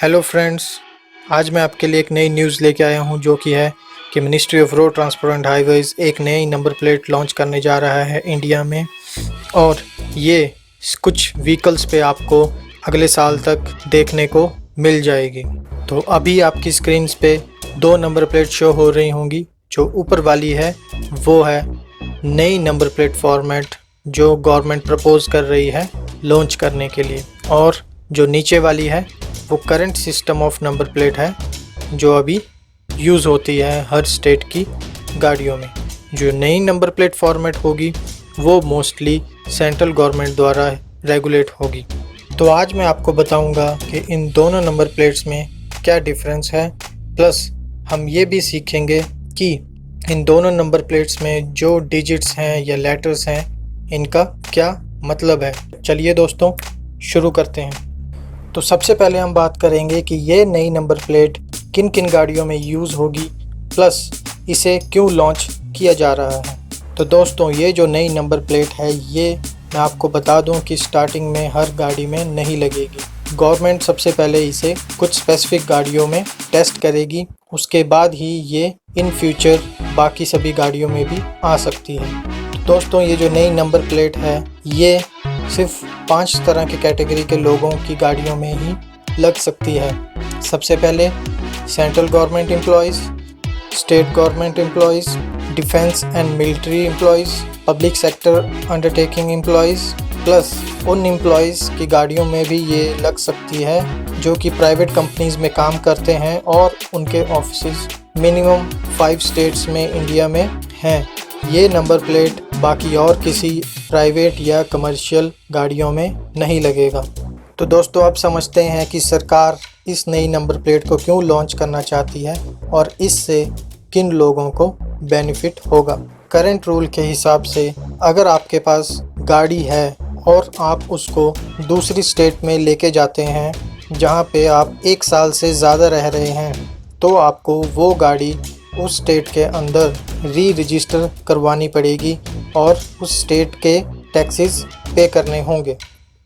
Hello friends, आज मैं आपके लिए एक नई न्यूज़ लेके आया हूं जो कि है कि ministry of road transport and highways एक नई नंबर प्लेट लॉन्च करने जा रहा है इंडिया में। और ये कुछ व्हीकल्स पे आपको अगले साल तक देखने को मिल जाएगी। तो अभी आपकी स्क्रीन पे दो नंबर प्लेट शो हो रही होंगी। जो ऊपर वाली है वो है नई नंबर प्लेट फॉर्मेट जो गवर्नमेंट प्रपोज कर रही है लॉन्च करने के लिए, और जो नीचे वाली है वो current system of number plate है जो अभी यूज़ होती है हर स्टेट की गाड़ियों में। जो नई नंबर प्लेट फॉर्मेट होगी वो मोस्टली सेंट्रल गवर्नमेंट द्वारा रेगुलेट होगी। तो आज मैं आपको बताऊंगा कि इन दोनों नंबर प्लेट्स में क्या डिफरेंस है, प्लस हम ये भी सीखेंगे कि इन दोनों नंबर प्लेट्स में जो डिजिट्स हैं या लेटर्स हैं इनका क्या मतलब है। चलिए दोस्तों शुरू करते हैं। तो सबसे पहले हम बात करेंगे कि ये नई नंबर प्लेट किन किन गाड़ियों में यूज़ होगी, प्लस इसे क्यों लॉन्च किया जा रहा है। तो दोस्तों ये जो नई नंबर प्लेट है ये मैं आपको बता दूं कि स्टार्टिंग में हर गाड़ी में नहीं लगेगी। गवर्नमेंट सबसे पहले इसे कुछ स्पेसिफिक गाड़ियों में टेस्ट करेगी, उसके बाद ही ये इन फ्यूचर बाकी सभी गाड़ियों में भी आ सकती है। तो दोस्तों ये जो नई नंबर प्लेट है ये सिर्फ 5 तरह के कैटेगरी के लोगों की गाड़ियों में ही लग सकती है। सबसे पहले central government employees, state government employees, defence and military employees, public sector undertaking employees, plus उन एम्प्लॉयज़ की गाड़ियों में भी ये लग सकती है जो कि प्राइवेट कंपनीज़ में काम करते हैं और उनके ऑफिस मिनिमम 5 स्टेट्स में इंडिया में हैं। ये नंबर प्लेट बाकी और किसी प्राइवेट या कमर्शियल गाड़ियों में नहीं लगेगा। तो दोस्तों अब समझते हैं कि सरकार इस नई नंबर प्लेट को क्यों लॉन्च करना चाहती है और इससे किन लोगों को बेनिफिट होगा। करंट रूल के हिसाब से अगर आपके पास गाड़ी है और आप उसको दूसरी स्टेट में लेके जाते हैं जहां पे आप 1 साल से ज़्यादा रह रहे हैं, तो आपको वो गाड़ी उस स्टेट के अंदर रजिस्टर करवानी पड़ेगी और उस स्टेट के टैक्सेस पे करने होंगे।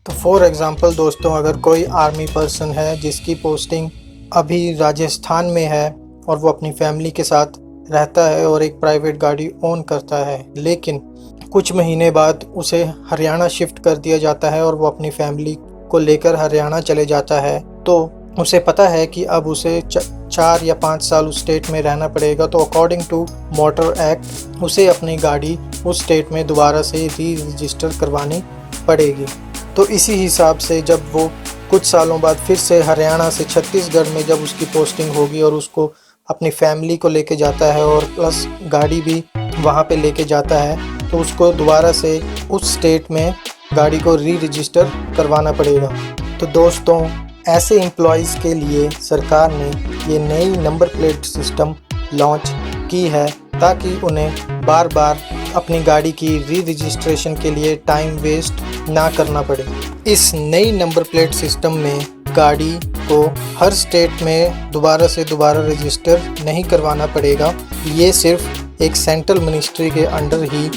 तो फॉर एग्ज़ाम्पल दोस्तों अगर कोई आर्मी पर्सन है जिसकी पोस्टिंग अभी राजस्थान में है और वो अपनी फैमिली के साथ रहता है और एक प्राइवेट गाड़ी ओन करता है, लेकिन कुछ महीने बाद उसे हरियाणा शिफ्ट कर दिया जाता है और वो अपनी फैमिली को लेकर हरियाणा चले जाता है, तो उसे पता है कि अब उसे 4 या 5 साल उस स्टेट में रहना पड़ेगा। तो अकॉर्डिंग टू मोटर एक्ट उसे अपनी गाड़ी उस स्टेट में दोबारा से रजिस्टर करवानी पड़ेगी। तो इसी हिसाब से जब वो कुछ सालों बाद फिर से हरियाणा से छत्तीसगढ़ में जब उसकी पोस्टिंग होगी और उसको अपनी फैमिली को लेके जाता है और प्लस गाड़ी भी वहाँ पे लेके जाता है, तो उसको दोबारा से उस स्टेट में गाड़ी को रजिस्टर करवाना पड़ेगा। तो दोस्तों ऐसे एम्प्लॉयज़ के लिए सरकार ने ये नई नंबर प्लेट सिस्टम लॉन्च की है ताकि उन्हें बार बार अपनी गाड़ी की रजिस्ट्रेशन के लिए टाइम वेस्ट ना करना पड़े। इस नई नंबर प्लेट सिस्टम में गाड़ी को हर स्टेट में दोबारा से दोबारा रजिस्टर नहीं करवाना पड़ेगा, ये सिर्फ एक सेंट्रल मिनिस्ट्री के अंडर ही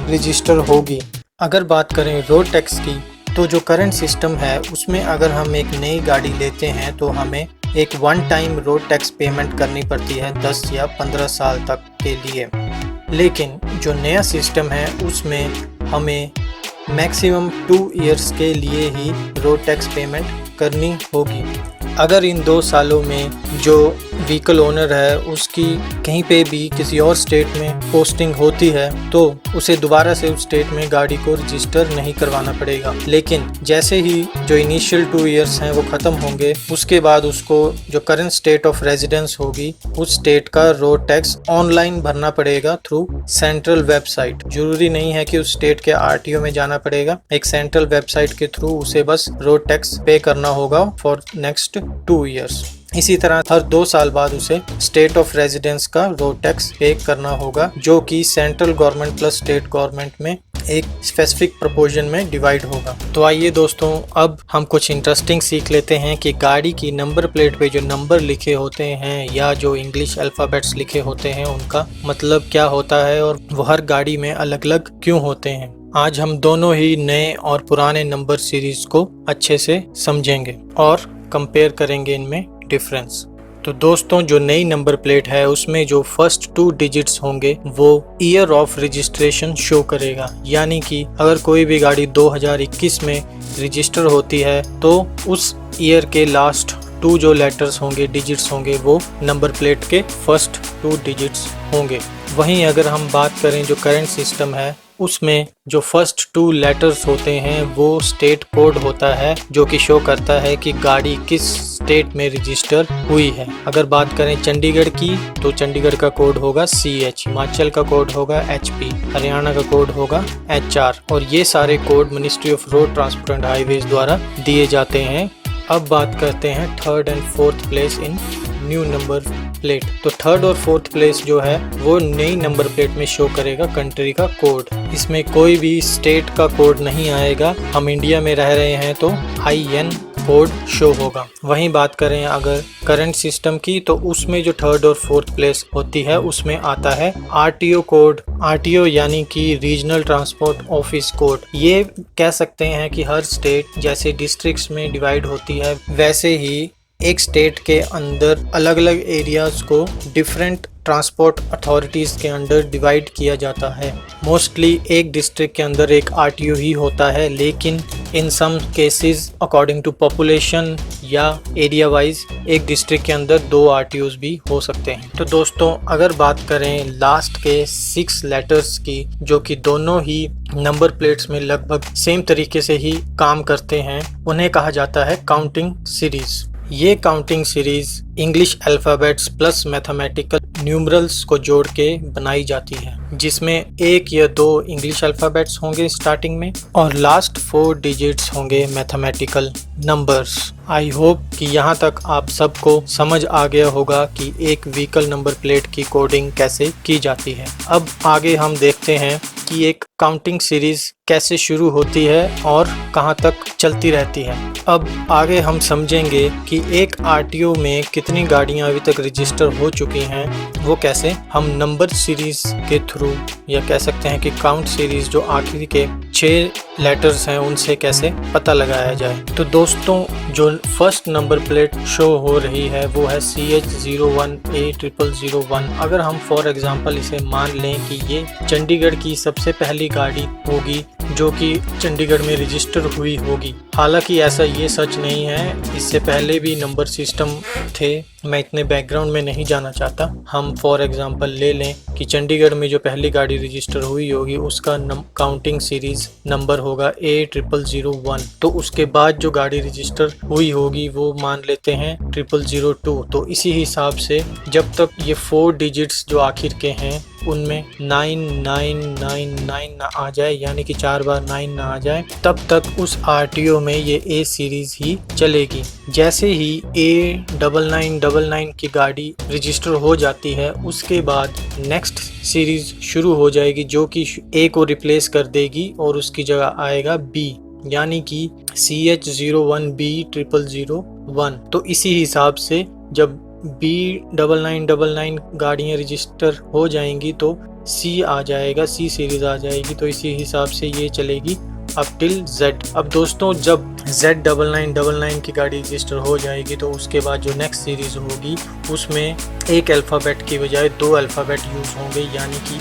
रजिस्टर होगी। अगर बात करें रोड टैक्स की, तो जो करंट सिस्टम है उसमें अगर हम एक नई गाड़ी लेते हैं तो हमें एक one time road tax payment करनी पड़ती है 10 या 15 साल तक के लिए। लेकिन जो नया सिस्टम है उसमें हमें मैक्सिमम 2 इयर्स के लिए ही रोड टैक्स पेमेंट करनी होगी। अगर इन 2 सालों में जो व्हीकल ओनर है उसकी कहीं पे भी किसी और स्टेट में पोस्टिंग होती है तो उसे दोबारा से उस स्टेट में गाड़ी को रजिस्टर नहीं करवाना पड़ेगा। लेकिन जैसे ही जो इनिशियल 2 इयर्स हैं वो ख़त्म होंगे, उसके बाद उसको जो करंट स्टेट ऑफ रेजिडेंस होगी उस स्टेट का रोड टैक्स ऑनलाइन भरना पड़ेगा थ्रू सेंट्रल वेबसाइट। जरूरी नहीं है कि उस स्टेट के आरटीओ में जाना पड़ेगा, एक सेंट्रल वेबसाइट के थ्रू उसे बस रोड टैक्स पे करना होगा फॉर नेक्स्ट 2 इयर्स। इसी तरह हर 2 साल बाद उसे स्टेट ऑफ रेजिडेंस का रोड टैक्स पे करना होगा जो कि central government plus state government में एक स्पेसिफिक प्रोपोर्शन में डिवाइड होगा। तो आइए दोस्तों अब हम कुछ इंटरेस्टिंग सीख लेते हैं कि गाड़ी की नंबर प्लेट पे जो नंबर लिखे होते हैं या जो इंग्लिश अल्फ़ाबेट्स लिखे होते हैं उनका मतलब क्या होता है और वो हर गाड़ी में अलग अलग क्यों होते हैं। आज हम दोनों ही नए और पुराने नंबर सीरीज को अच्छे से समझेंगे और कंपेयर करेंगे इनमें डिफरेंस। तो दोस्तों जो नई नंबर प्लेट है उसमें जो फर्स्ट 2 डिजिट्स होंगे वो ईयर ऑफ रजिस्ट्रेशन शो करेगा, यानी कि अगर कोई भी गाड़ी 2021 में रजिस्टर होती है तो उस ईयर के लास्ट 2 जो लेटर्स होंगे, डिजिट्स होंगे, वो नंबर प्लेट के फर्स्ट 2 डिजिट्स होंगे। वहीं अगर हम बात करें जो करंट सिस्टम है उसमें जो फर्स्ट 2 लेटर्स होते हैं वो स्टेट कोड होता है, जो कि शो करता है कि गाड़ी किस स्टेट में रजिस्टर हुई है। अगर बात करें चंडीगढ़ की तो चंडीगढ़ का कोड होगा CH, हिमाचल का कोड होगा HP, हरियाणा का कोड होगा HR, और ये सारे code ministry of road transport and highways द्वारा दिए जाते हैं। अब बात करते हैं 3rd and 4th place in new number plate. तो 3rd और 4th प्लेस जो है वो नई नंबर प्लेट में शो करेगा कंट्री का कोड। इसमें कोई भी स्टेट का कोड नहीं आएगा। हम इंडिया में रह रहे हैं तो IN कोड शो होगा। वहीं बात करें अगर करंट सिस्टम की तो उसमें जो 3rd और 4th प्लेस होती है उसमें आता है RTO कोड। RTO यानी कि रीजनल ट्रांसपोर्ट ऑफिस कोड। ये कह सकते हैं कि हर स्टेट जैसे डिस्ट्रिक्ट्स में डिवाइड होती है वैसे ही एक स्टेट के अंदर अलग अलग एरियाज को डिफरेंट ट्रांसपोर्ट अथॉरिटीज़ के अंडर डिवाइड किया जाता है। मोस्टली एक डिस्ट्रिक्ट के अंदर एक RTO ही होता है, लेकिन in some cases according to population या एरिया वाइज एक डिस्ट्रिक्ट के अंदर 2 RTOs भी हो सकते हैं। तो दोस्तों अगर बात करें लास्ट के 6 लेटर्स की, जो कि दोनों ही नंबर प्लेट्स में लगभग सेम तरीके से ही काम करते हैं, उन्हें कहा जाता है काउंटिंग सीरीज। ये counting series English alphabets plus mathematical numerals को जोड़ के बनाई जाती है, जिसमें 1 या 2 इंग्लिश अल्फ़ाबेट्स होंगे स्टार्टिंग में और लास्ट 4 डिजिट्स होंगे मैथमेटिकल नंबर्स। आई होप कि यहाँ तक आप सबको समझ आ गया होगा कि एक व्हीकल नंबर प्लेट की कोडिंग कैसे की जाती है। अब आगे हम देखते हैं कि एक काउंटिंग सीरीज कैसे शुरू होती है और कहाँ तक चलती रहती है। अब आगे हम समझेंगे कि एक RTO में कितनी गाड़ियाँ अभी तक रजिस्टर हो चुकी हैं, वो कैसे हम नंबर सीरीज के थ्रू या कह सकते हैं कि काउंट सीरीज जो आखिरी के 6 लेटर्स हैं उनसे कैसे पता लगाया जाए। तो दोस्तों जो फर्स्ट नंबर प्लेट शो हो रही है वो है CH01A0001। अगर हम फॉर एग्जांपल इसे मान लें कि ये चंडीगढ़ की सबसे पहली गाड़ी होगी जो कि चंडीगढ़ में रजिस्टर हुई होगी। हालांकि ऐसा ये सच नहीं है, इससे पहले भी नंबर सिस्टम थे, मैं इतने बैकग्राउंड में नहीं जाना चाहता। हम फॉर एग्जांपल ले लें कि चंडीगढ़ में जो पहली गाड़ी रजिस्टर हुई होगी उसका काउंटिंग सीरीज नंबर होगा A0001। तो उसके बाद जो गाड़ी रजिस्टर हुई होगी वो मान लेते हैं 0002। तो इसी हिसाब से जब तक ये 4 डिजिट्स जो आखिर के हैं उनमें 9999 ना आ जाए, यानी कि 4 बार 9 ना आ जाए, तब तक उस RTO में ये A सीरीज ही चलेगी। जैसे ही A9999 की गाड़ी रजिस्टर हो जाती है उसके बाद नेक्स्ट सीरीज शुरू हो जाएगी जो कि A को रिप्लेस कर देगी और उसकी जगह आएगा B, यानी कि CH01B0001। तो इसी हिसाब से जब B9999 गाड़ियाँ रजिस्टर हो जाएंगी तो C आ जाएगा, C सीरीज आ जाएगी। तो इसी हिसाब से ये चलेगी अप टिल Z। अब दोस्तों जब Z9999 की गाड़ी रजिस्टर हो जाएगी तो उसके बाद जो नेक्स्ट सीरीज होगी उसमें एक अल्फ़ाबेट की बजाय 2 अल्फ़ाबेट यूज़ होंगे, यानी कि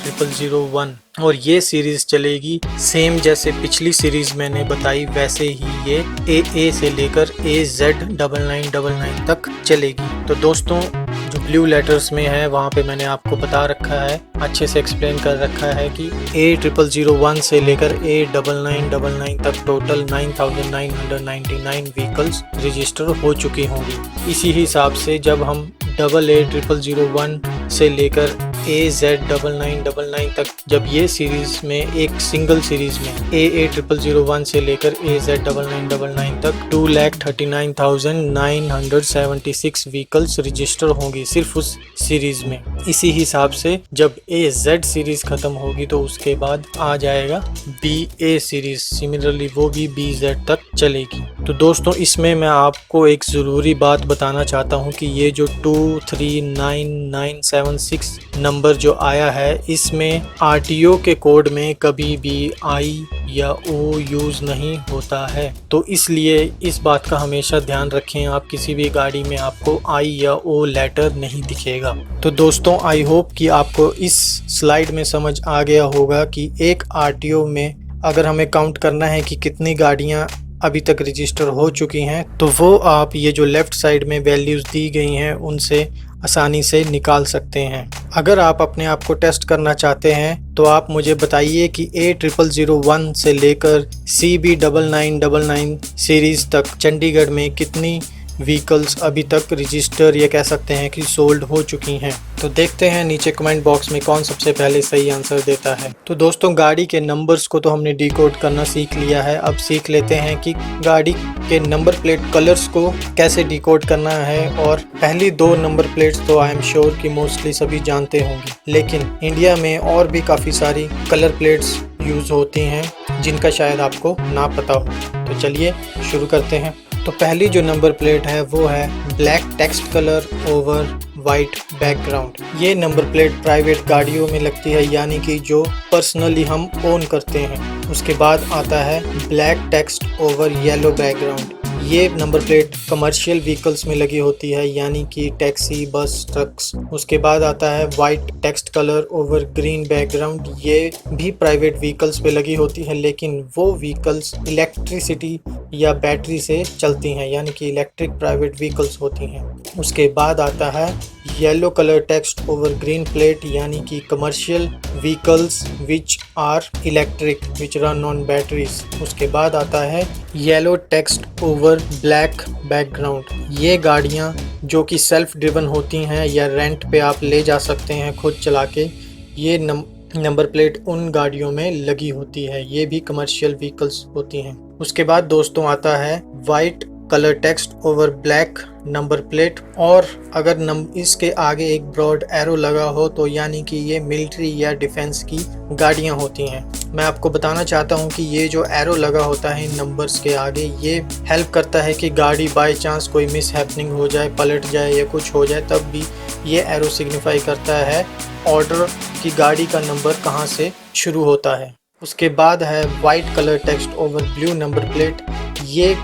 A0001। और ये सीरीज़ चलेगी सेम जैसे पिछली सीरीज़ मैंने बताई वैसे ही ये AA से लेकर AZ9999 तक चलेगी। तो दोस्तों जो ब्लू लेटर्स में है वहाँ पे मैंने आपको बता रखा है, अच्छे से एक्सप्लेन कर रखा है कि A0001 से लेकर A9999 तक टोटल 9999 व्हीकल्स रजिस्टर हो चुकी होंगी। इसी हिसाब से जब हम AA0001 से लेकर AZ9999 तक जब ये सीरीज़ में एक सिंगल सीरीज़ में AA0001 से लेकर AZ9999 तक 2,39,976 व्हीकल्स रजिस्टर होंगी सिर्फ उस सीरीज़ में। इसी हिसाब से जब AZ सीरीज़ ख़त्म होगी तो उसके बाद आ जाएगा BA सीरीज़, सिमिलरली वो भी BZ तक चलेगी। तो दोस्तों इसमें मैं आपको एक ज़रूरी बात बताना चाहता हूँ कि ये जो 2, 3, 9, 9, 076 नंबर जो आया है, इसमें RTO के कोड में कभी भी I या O यूज़ नहीं होता है। तो इसलिए इस बात का हमेशा ध्यान रखें, आप किसी भी गाड़ी में आपको I या O लेटर नहीं दिखेगा। तो दोस्तों, आई होप कि आपको इस स्लाइड में समझ आ गया होगा कि एक RTO में अगर हमें काउंट करना है कि कितनी गाड़ियां अभी तक रजिस्टर हो चुकी हैं, तो वो आप ये जो लेफ़्ट साइड में वैल्यूज़ दी गई हैं उनसे आसानी से निकाल सकते हैं। अगर आप अपने आप को टेस्ट करना चाहते हैं तो आप मुझे बताइए कि A0001 से लेकर CB9999 सीरीज़ तक चंडीगढ़ में कितनी व्हीकल्स अभी तक रजिस्टर या कह सकते हैं कि सोल्ड हो चुकी हैं। तो देखते हैं नीचे कमेंट बॉक्स में कौन सबसे पहले सही आंसर देता है। तो दोस्तों, गाड़ी के नंबर्स को तो हमने डिकोड करना सीख लिया है, अब सीख लेते हैं कि गाड़ी के नंबर प्लेट कलर्स को कैसे डिकोड करना है। और पहली 2 नंबर प्लेट्स तो आई एम श्योर कि मोस्टली सभी जानते होंगे, लेकिन इंडिया में और भी काफ़ी सारी कलर प्लेट्स यूज़ होती हैं जिनका शायद आपको ना पता हो। तो चलिए शुरू करते हैं। तो पहली जो नंबर प्लेट है वो है black text colour over white background. ये नंबर प्लेट प्राइवेट गाड़ियों में लगती है, यानी कि जो पर्सनली हम ओन करते हैं। उसके बाद आता है black text over yellow background. ये नंबर प्लेट कमर्शियल व्हीकल्स में लगी होती है, यानी कि टैक्सी, बस, ट्रक्स। उसके बाद आता है white text colour over green background. ये भी प्राइवेट व्हीकल्स पे लगी होती है, लेकिन वो व्हीकल्स इलेक्ट्रिसिटी या बैटरी से चलती हैं, यानी कि इलेक्ट्रिक प्राइवेट व्हीकल्स होती हैं। उसके बाद आता है yellow colour text over green plate, यानी कि commercial vehicles which are electric which run on batteries. उसके बाद आता है yellow text over black background. ये गाड़ियाँ जो कि सेल्फ ड्रिवन होती हैं या रेंट पे आप ले जा सकते हैं खुद चला के, ये नंबर प्लेट उन गाड़ियों में लगी होती है। ये भी कमर्शियल व्हीकल्स होती हैं। उसके बाद दोस्तों आता है white colour text over black number plate, और अगर इसके आगे एक ब्रॉड एरो लगा हो तो यानी कि ये मिलिट्री या डिफेंस की गाड़ियां होती हैं। मैं आपको बताना चाहता हूं कि ये जो एरो लगा होता है इन नंबर्स के आगे, ये हेल्प करता है कि गाड़ी बाय चांस कोई मिस हैपनिंग हो जाए, पलट जाए या कुछ हो जाए, तब भी ये एरो सिग्निफाई करता है ऑर्डर की गाड़ी का नंबर कहाँ से शुरू होता है। उसके बाद है white colour text over blue number plate. ये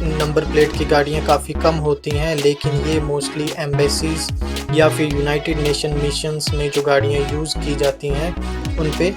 नंबर प्लेट की गाड़ियाँ काफ़ी कम होती हैं, लेकिन ये मोस्टली एम्बेसीज या फिर यूनाइटेड नेशन मिशंस में जो गाड़ियाँ यूज़ की जाती हैं उन पे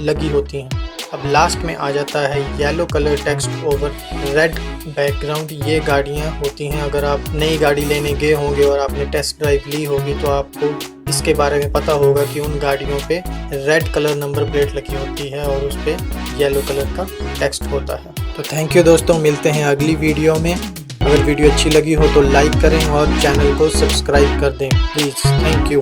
लगी होती हैं। अब लास्ट में आ जाता है yellow colour text over red background. ये गाड़ियाँ होती हैं, अगर आप नई गाड़ी लेने गए होंगे और आपने टेस्ट ड्राइव ली होगी तो आपको इसके बारे में पता होगा कि उन गाड़ियों पे रेड कलर नंबर प्लेट लगी होती है और उस पर येलो कलर का टेक्स्ट होता है। तो थैंक यू दोस्तों, मिलते हैं अगली वीडियो में। अगर वीडियो अच्छी लगी हो तो लाइक करें और चैनल को सब्सक्राइब कर दें प्लीज़। Thank you.